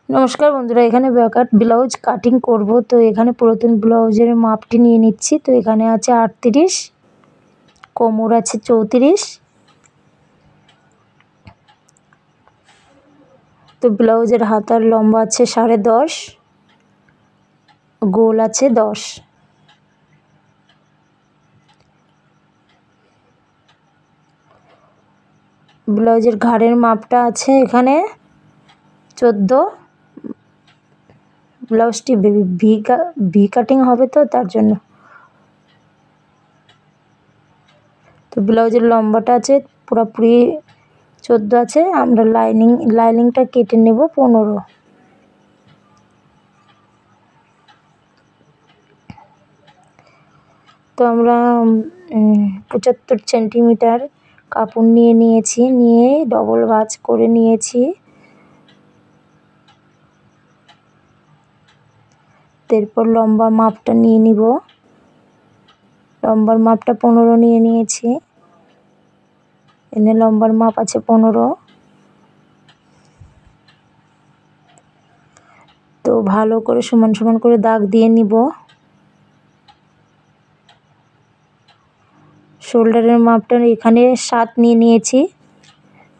নমস্কার বন্ধুরা, এখানে ব্লাউজ কাটিং করব। তো এখানে পুরাতন ব্লাউজের মাপটি নিয়ে নিচ্ছি। তো এখানে আছে 38, কোমর আছে 34। তো ব্লাউজের হাতার লম্বা আছে 10.5, গোল আছে 10। ব্লাউজের ঘাড়ের মাপটা আছে এখানে 14। ব্লাউজটি ভি কাটিং হবে, তো তার জন্য। তো ব্লাউজের লম্বাটা আছে পুরোপুরি 14 আছে। আমরা লাইনিংটা কেটে নেব 15। তো আমরা 75 সেন্টিমিটার কাপড় নিয়েছি, নিয়ে ডবল ভাঁজ করে নিয়েছি। তারপর লম্বা মাপটা নিয়ে নিব। লম্বার মাপটা 15 নিয়ে নিয়েছি। এনে লম্বার মাপ আছে 15। তো ভালো করে সমান সমান করে দাগ দিয়ে নিব। শোল্ডারের মাপটা এখানে 7 নিয়ে নিয়েছি।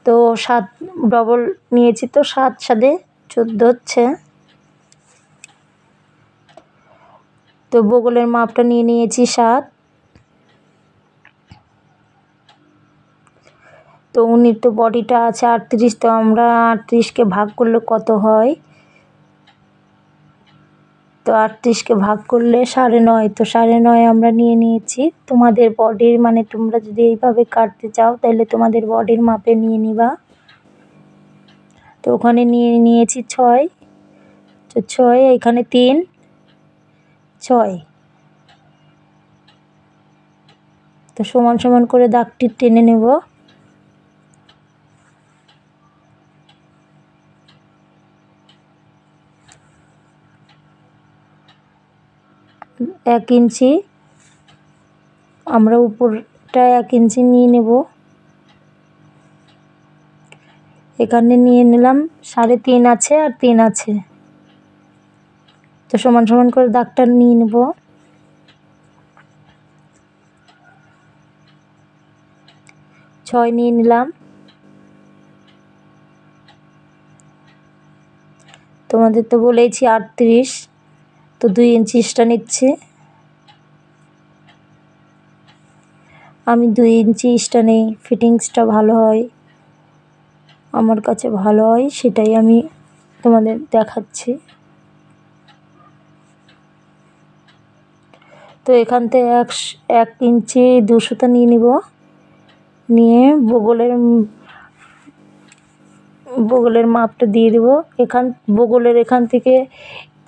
তো 7 ডবল নিয়েছি, তো 7 সাথে 14 হচ্ছে। তো বগলের মাপটা নিয়ে নিয়েছি 7। তো উনির তো বডিটা আছে 38। তো আমরা 38কে ভাগ করলে কত হয়? তো 38কে ভাগ করলে 9.5। তো 9.5 আমরা নিয়ে নিয়েছি। তোমাদের বডির মানে তোমরা যদি এইভাবে কাটতে চাও তাহলে তোমাদের বডির মাপে নিয়ে নিবা। তো ওখানে নিয়ে নিয়েছি 6। তো 6, এখানে 3, 6। তো সমান সমান করে দাগটি টেনে নেব। এক ইঞ্চি আমরা উপরটা 1 ইঞ্চি নিয়ে নেব। এখানে নিয়ে নিলাম 3.5 আছে আর 3 আছে। তো সমান সমান করে দাগটা নিয়ে নেব। ছয় নিয়ে নিলাম। তোমাদের তো বলেইছি 38। তো 2 ইঞ্চি এক্সট্রা নিচ্ছি। আমি 2 ইঞ্চি এক্সট্রা নেই, ফিটিংসটা ভালো হয়, আমার কাছে ভালো হয়, সেটাই আমি তোমাদের দেখাচ্ছি। তো এখান থেকে 1 ইঞ্চি 2 সুতা নিয়ে নিব। নিয়ে বগলের মাপটা দিয়ে দেব। বগলের এখান থেকে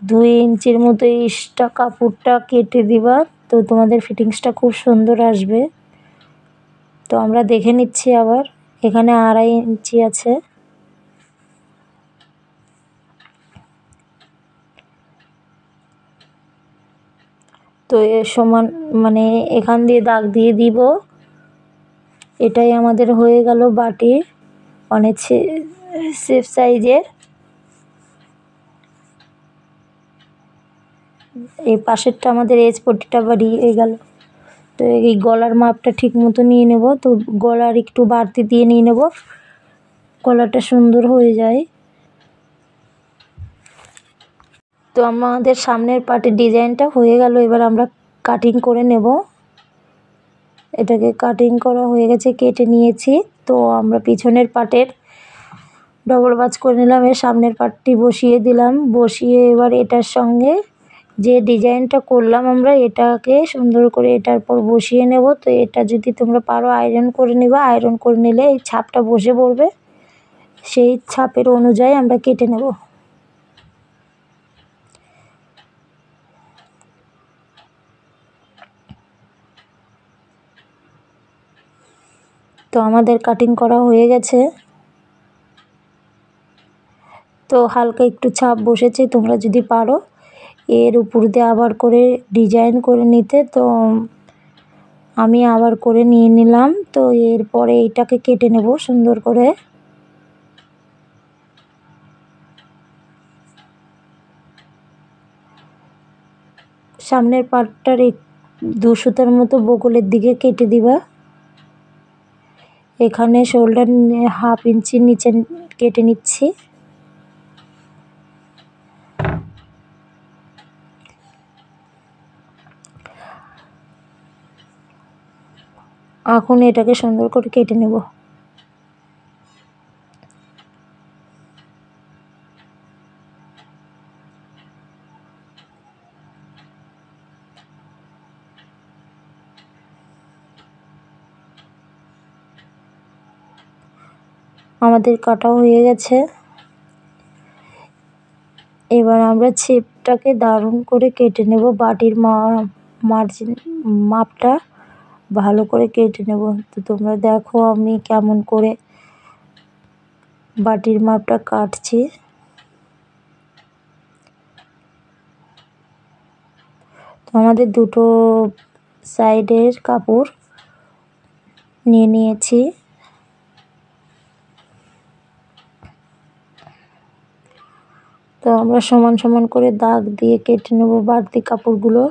2 ইঞ্চির মতো এক্সট্রা কাপড়টা কেটে দিবা। তো তোমাদের ফিটিংসটা খুব সুন্দর আসবে। তো আমরা দেখে নিচ্ছি আবার। এখানে 2.5 ইঞ্চি আছে। তো এর সমান মানে এখান দিয়ে দাগ দিয়ে দিব। এটাই আমাদের হয়ে গেল বাটি, মানে সেফ সাইজের। এই পাশেরটা আমাদের এজ পট্টিটা বাড়িয়ে গেল। তো এই গলার মাপটা ঠিক মতো নিয়ে নেব। তো গলার একটু বাড়তি দিয়ে নিয়ে নেব, গলাটা সুন্দর হয়ে যায়। তো আমাদের সামনের পার্টের ডিজাইনটা হয়ে গেল। এবার আমরা কাটিং করে নেব। এটাকে কাটিং করা হয়ে গেছে, কেটে নিয়েছি। তো আমরা পিছনের পার্টের ডবল ভাঁজ করে নিলাম। এর সামনের পার্টটি বসিয়ে দিলাম। বসিয়ে এবার এটার সঙ্গে যে ডিজাইনটা করলাম আমরা, এটাকে সুন্দর করে এটার পর বসিয়ে নেব। তো এটা যদি তোমরা পারো আয়রন করে নিবা। আয়রন করে নিলে এই ছাপটা বসে পড়বে। সেই ছাপের অনুযায়ী আমরা কেটে নেব। তো আমাদের কাটিং করা হয়ে গেছে। তো হালকা একটু ছাপ বসেছে, তোমরা যদি পারো এর উপর দিয়ে আবার করে ডিজাইন করে নিতে। তো আমি আবার করে নিয়ে নিলাম। তো এরপরে এইটাকে কেটে নেব সুন্দর করে। সামনের পাটটার 2 সুতার মতো বগলের দিকে কেটে দিবা। এখানে শোল্ডার 1/2 ইঞ্চি নিচে কেটে নিচ্ছি। এখন এটাকে সুন্দর করে কেটে নেব। আমাদের কাটা হয়ে গেছে। এবার আমরা ছেপটাকে দারুণ করে কেটে নেব। বাটির মার্জিন মাপটা ভালো করে কেটে নেব। তো তোমরা দেখো আমি কেমন করে বাটির মাপটা কাটছি। তো আমাদের দুটো সাইডের কাপড় নিয়ে নিয়েছি। তো আমরা সমান সমান করে দাগ দিয়ে কেটে নেব বাড়তি কাপড়গুলো।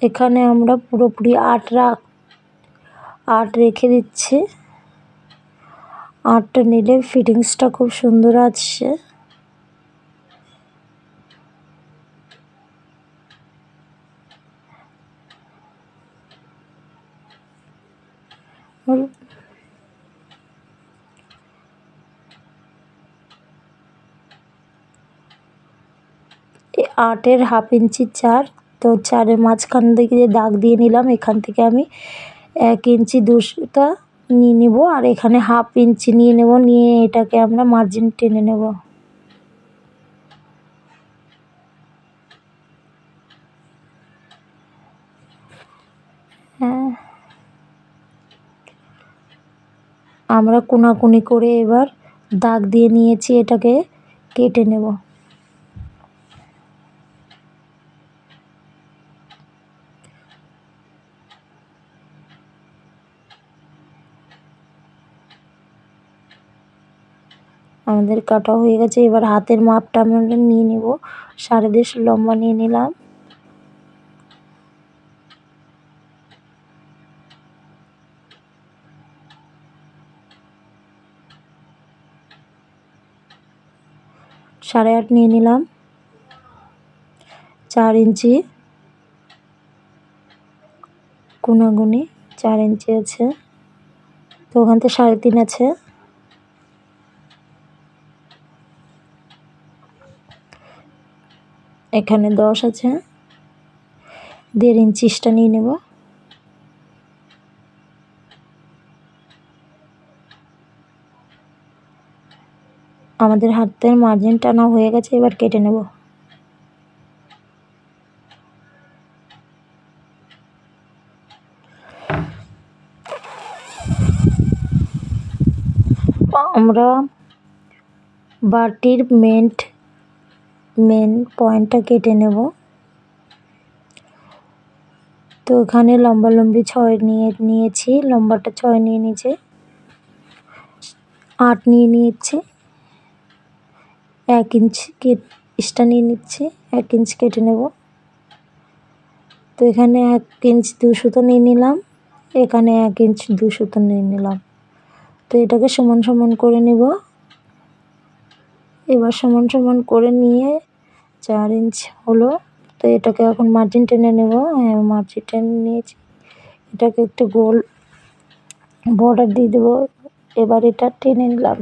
এখানে আমরা পুরোপুরি 8 রেখে দিচ্ছি। 8টা নিলে ফিটিংসটা খুব সুন্দর আসছে। এই 8-এর 1/2 ইঞ্চি 4, তো 4-এর মাঝখান থেকে যে দাগ দিয়ে নিলাম, এখান থেকে আমি 1 ইঞ্চি 2 সুতা নিয়ে নেব আর এখানে 1/2 ইঞ্চি নিয়ে নেব। নিয়ে এটাকে আমরা মার্জিন টেনে নেব। হ্যাঁ, আমরা কোনাকুনি করে এবার দাগ দিয়ে নিয়েছি, এটাকে কেটে নেব। আমাদের কাটা হয়ে গেছে। এবার হাতের মাপটা আমরা নিয়ে নেব। 1.5 লম্বা নিয়ে নিলাম। সাড়ে 8 নিয়ে নিলাম। 4 ইঞ্চি কোনাগুনি 4 ইঞ্চি আছে, তো ওখান থেকে 3.5 আছে। এখানে 10 আছে। 1.5 ইঞ্চি এক্সট্রা নিয়ে নেব। আমাদের হাতের মার্জিন টানা হয়ে গেছে, এবার কেটে নেব। আমরা বাটির মেন পয়েন্টটা কেটে নেব। তো এখানে লম্বালম্বি 6 নিয়েছি, লম্বাটা 6 নিয়ে নিয়েছি, 8 নিয়ে নিয়েছি। 1 ইঞ্চি এক্সট্রা নিয়ে নিচ্ছি, 1 ইঞ্চি কেটে নেব। তো এখানে 1 ইঞ্চি 2 সুতো নিয়ে নিলাম, এখানে 1 ইঞ্চি 2 সুতো নিয়ে নিলাম। তো এটাকে সমান সমান করে নেব। এবার সমান সমান করে নিয়ে 4 ইঞ্চি হলো। তো এটাকে এখন মার্জিন টেনে নেব। হ্যাঁ, মার্জিন টেনে নিয়েছি। এটাকে একটু গোল বর্ডার দিয়ে দেবো। এবার এটা টেনে নিলাম।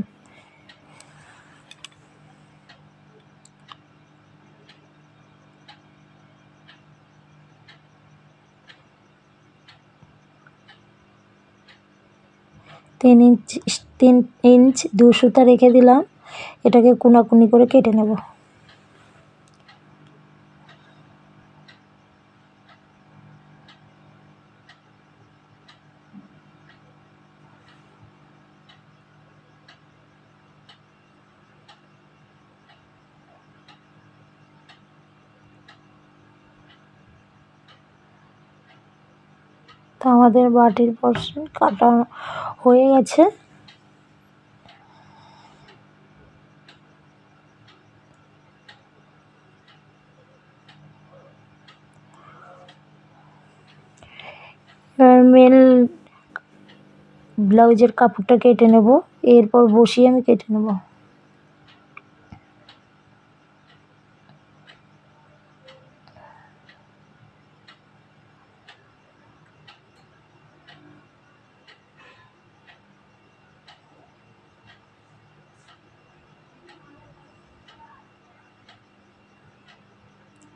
তিন ইঞ্চ 2 সুতা রেখে দিলাম। এটাকে কোনাকুনি করে কেটে নেব। তো আমাদের বাটির পোর্শন কাটা হয়ে গেছে। এবার মেন ব্লাউজের কাপড়টা কেটে নেব, এরপর বসিয়ে আমি কেটে নেব।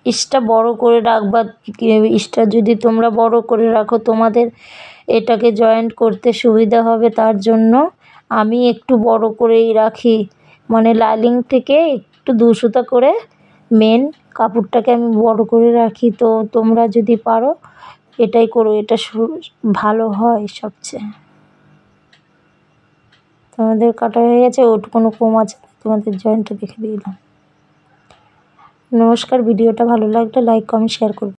ইসটা বড় করে রাখবা, ইসটা যদি তোমরা বড় করে রাখো তোমাদের এটাকে জয়েন্ট করতে সুবিধা হবে, তার জন্য আমি একটু বড় করেই রাখি, মানে লাইনিং থেকে একটু 2 সুতা করে মেন কাপড়টাকে আমি বড় করে রাখি। তো তোমরা যদি পারো এটাই করো, এটা ভালো হয় সবচেয়ে। তোমাদের কাটা হয়ে গেছে, ওটুকুনো কম আছে, তোমাদের জয়েন্টটা দেখে দিলাম। নমস্কার, ভিডিওটা ভালো লাগলে লাইক কমেন্ট শেয়ার করবে।